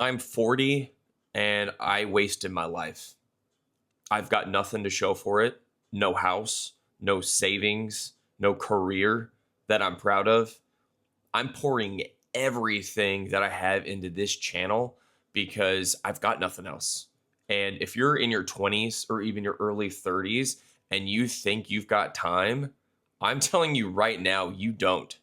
I'm 40 and I wasted my life. I've got nothing to show for it. No house, no savings, no career that I'm proud of. I'm pouring everything that I have into this channel because I've got nothing else. And if you're in your 20s or even your early 30s and you think you've got time, I'm telling you right now, you don't.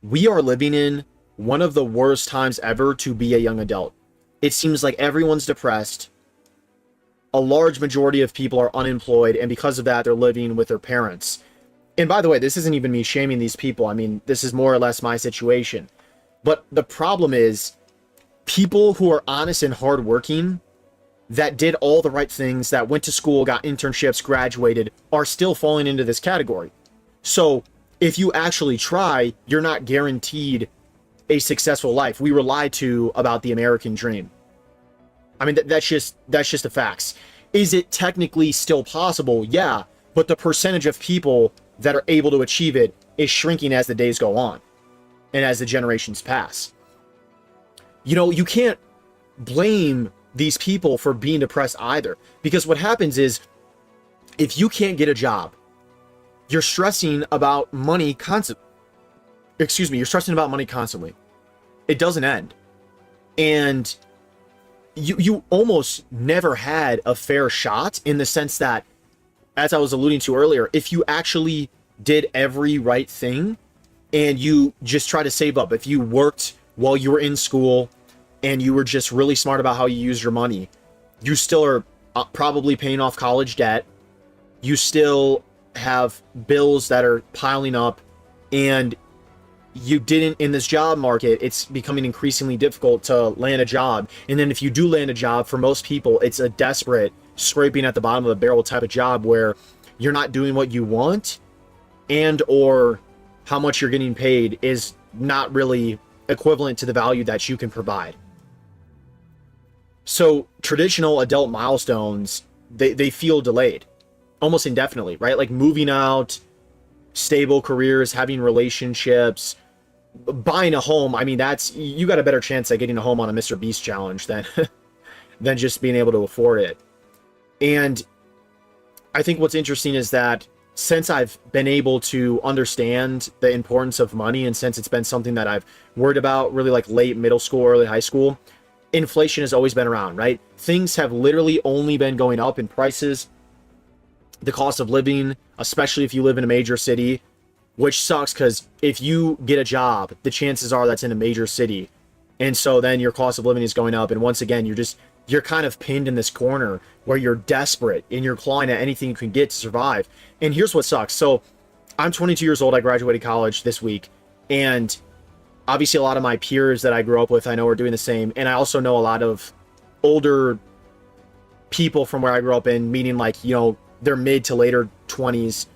We are living in one of the worst times ever to be a young adult. It seems like everyone's depressed. A large majority of people are unemployed, and because of that, they're living with their parents. And by the way, this isn't even me shaming these people. I mean, this is more or less my situation. But the problem is, people who are honest and hardworking, that did all the right things, that went to school, got internships, graduated, are still falling into this category. So if you actually try, you're not guaranteed a successful life. We were lied to about the American dream. I mean, that's just the facts. Is it technically still possible? Yeah, but the percentage of people that are able to achieve it is shrinking as the days go on and as the generations pass. You know, you can't blame these people for being depressed either, because what happens is, if you can't get a job, you're stressing about money constantly. You're stressing about money constantly. It doesn't end. And you almost never had a fair shot, in the sense that, as I was alluding to earlier, if you actually did every right thing and you just try to save up, if you worked while you were in school and you were just really smart about how you use your money, you still are probably paying off college debt. You still have bills that are piling up, and you didn't, in this job market, it's becoming increasingly difficult to land a job. And then if you do land a job, for most people, it's a desperate, scraping at the bottom of the barrel type of job, where you're not doing what you want, and or how much you're getting paid is not really equivalent to the value that you can provide. So traditional adult milestones, they feel delayed almost indefinitely, right? Like moving out, stable careers, having relationships, buying a home. I mean, that's, you got a better chance at getting a home on a Mr. Beast challenge than than just being able to afford it. And I think what's interesting is that, since I've been able to understand the importance of money, and since it's been something that I've worried about really like late middle school, early high school, inflation has always been around, right? Things have literally only been going up in prices. The cost of living, especially if you live in a major city, which sucks, because if you get a job, the chances are that's in a major city. And so then your cost of living is going up. And once again, you're kind of pinned in this corner where you're desperate and you're clawing at anything you can get to survive. And here's what sucks. So I'm 22 years old. I graduated college this week. And obviously a lot of my peers that I grew up with, I know, are doing the same. And I also know a lot of older people from where I grew up in, meaning like, you know, their mid to later 20s,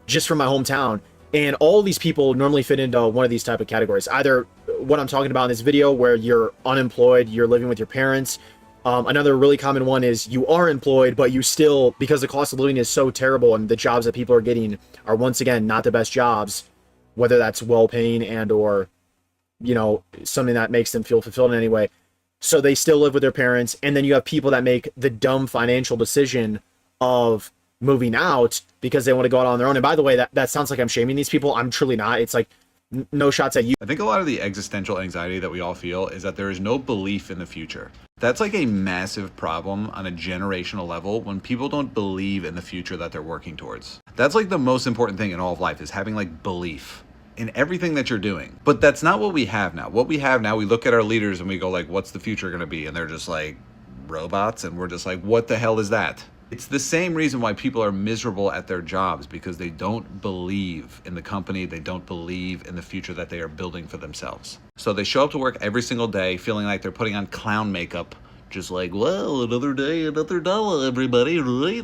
just from my hometown. And all these people normally fit into one of these type of categories. Either what I'm talking about in this video, where you're unemployed, you're living with your parents. Another really common one is you are employed, but you still, because the cost of living is so terrible and the jobs that people are getting are, once again, not the best jobs, whether that's well-paying and or, you know, something that makes them feel fulfilled in any way. So they still live with their parents. And then you have people that make the dumb financial decision of moving out because they want to go out on their own. And by the way, that sounds like I'm shaming these people. I'm truly not. It's like, no shots at you. I think a lot of the existential anxiety that we all feel is that there is no belief in the future. That's like a massive problem on a generational level, when people don't believe in the future that they're working towards. That's like the most important thing in all of life, is having like belief in everything that you're doing. But that's not what we have now. What we have now, we look at our leaders and we go like, what's the future going to be? And they're just like robots. And we're just like, what the hell is that? It's the same reason why people are miserable at their jobs, because they don't believe in the company, they don't believe in the future that they are building for themselves. So they show up to work every single day feeling like they're putting on clown makeup, just like, well, another day, another dollar, everybody, right?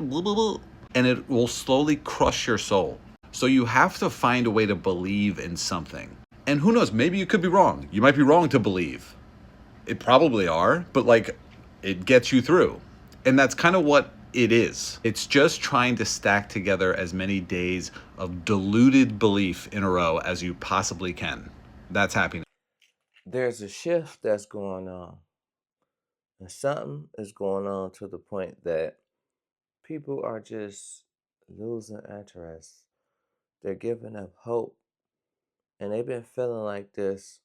And it will slowly crush your soul. So you have to find a way to believe in something. And who knows, maybe you could be wrong. You might be wrong to believe. It probably are, but like, it gets you through. And that's kind of what it is. It's just trying to stack together as many days of deluded belief in a row as you possibly can. That's happiness. there's a shift that's going on, and something is going on to the point that people are just losing interest. They're giving up hope, and they've been feeling like this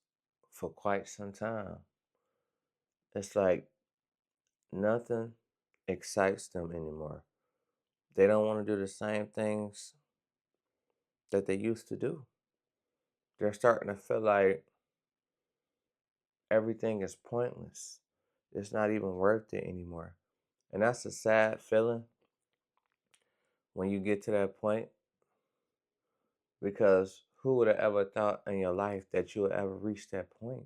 for quite some time. It's like nothing excites them anymore. They don't want to do the same things that they used to do. They're starting to feel like everything is pointless. It's not even worth it anymore. And that's a sad feeling when you get to that point, because who would have ever thought in your life that you would ever reach that point?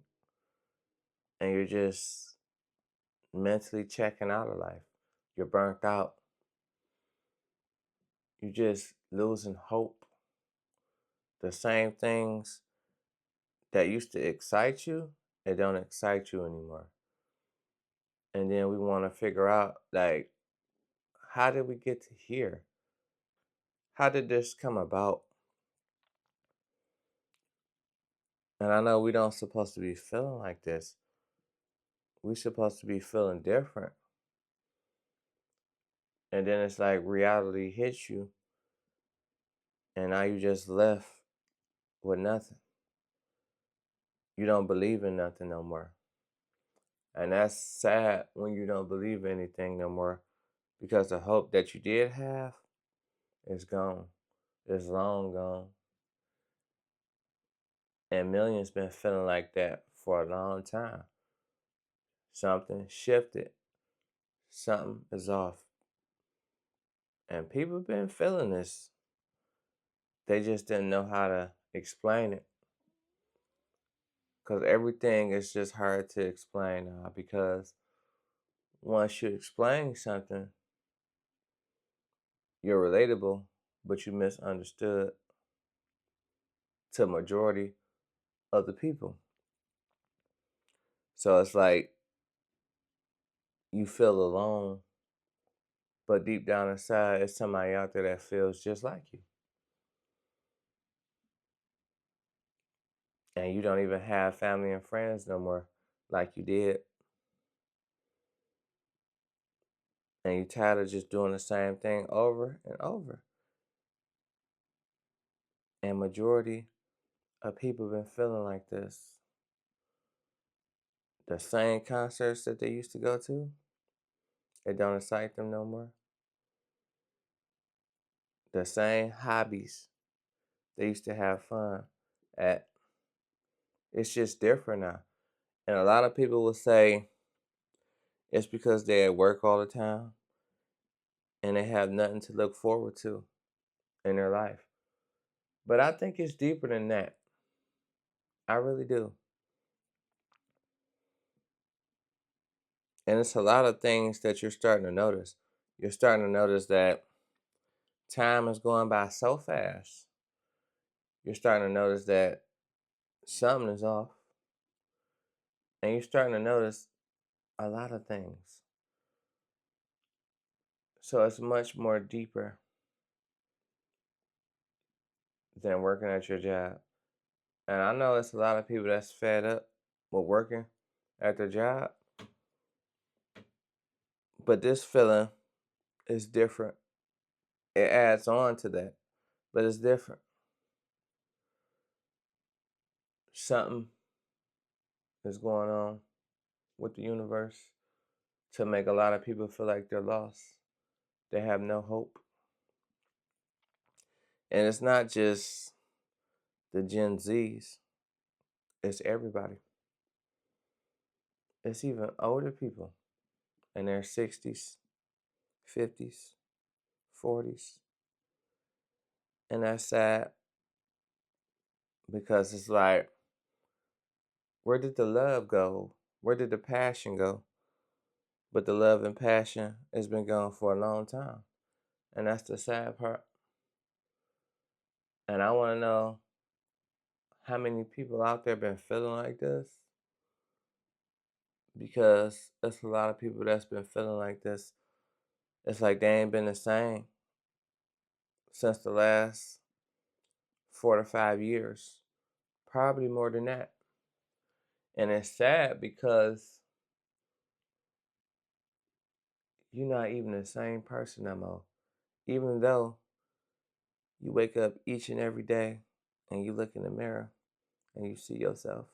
And you're just mentally checking out of life. You're burnt out. You're just losing hope. The same things that used to excite you, it don't excite you anymore. And then we want to figure out, like, how did we get to here? How did this come about? And I know we don't supposed to be feeling like this. We supposed to be feeling different. And then it's like reality hits you, and now you just left with nothing. You don't believe in nothing no more. And that's sad when you don't believe anything no more, because the hope that you did have is gone. It's long gone. And millions been feeling like that for a long time. Something shifted. Something is off. And people been feeling this. They just didn't know how to explain it. Because everything is just hard to explain now. Because once you explain something, you're relatable, but you misunderstood to majority of the people. So it's like you feel alone, but deep down inside, it's somebody out there that feels just like you. And you don't even have family and friends no more like you did. And you're tired of just doing the same thing over and over. And majority of people been feeling like this. The same concerts that they used to go to, it don't excite them no more. The same hobbies they used to have fun at, it's just different now. And a lot of people will say it's because they at work all the time and they have nothing to look forward to in their life. But I think it's deeper than that. I really do. And it's a lot of things that you're starting to notice. You're starting to notice that time is going by so fast. You're starting to notice that something is off. And you're starting to notice a lot of things. So it's much more deeper than working at your job. And I know it's a lot of people that's fed up with working at their job. But this feeling is different. It adds on to that. But it's different. Something is going on with the universe to make a lot of people feel like they're lost. They have no hope. And it's not just the Gen Zs, it's everybody. It's even older people in their 60s, 50s, 40s. And that's sad because it's like, where did the love go? Where did the passion go? But the love and passion has been gone for a long time. And that's the sad part. And I want to know how many people out there been feeling like this, because there's a lot of people that's been feeling like this. It's like they ain't been the same since the last 4 to 5 years, probably more than that. And it's sad because you're not even the same person no more. Even though you wake up each and every day and you look in the mirror and you see yourself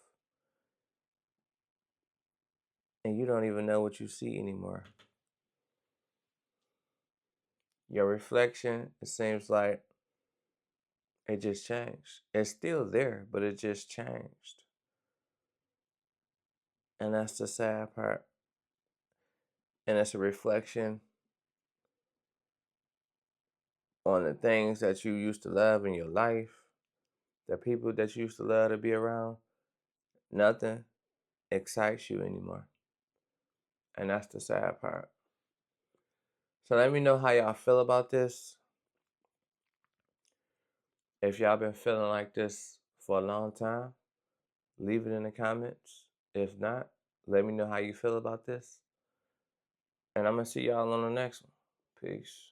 and you don't even know what you see anymore. Your reflection, it seems like it just changed. It's still there, but it just changed. And that's the sad part. And it's a reflection on the things that you used to love in your life, the people that you used to love to be around. Nothing excites you anymore. And that's the sad part. So let me know how y'all feel about this. If y'all been feeling like this for a long time, leave it in the comments. If not, let me know how you feel about this. And I'm going to see y'all on the next one. Peace.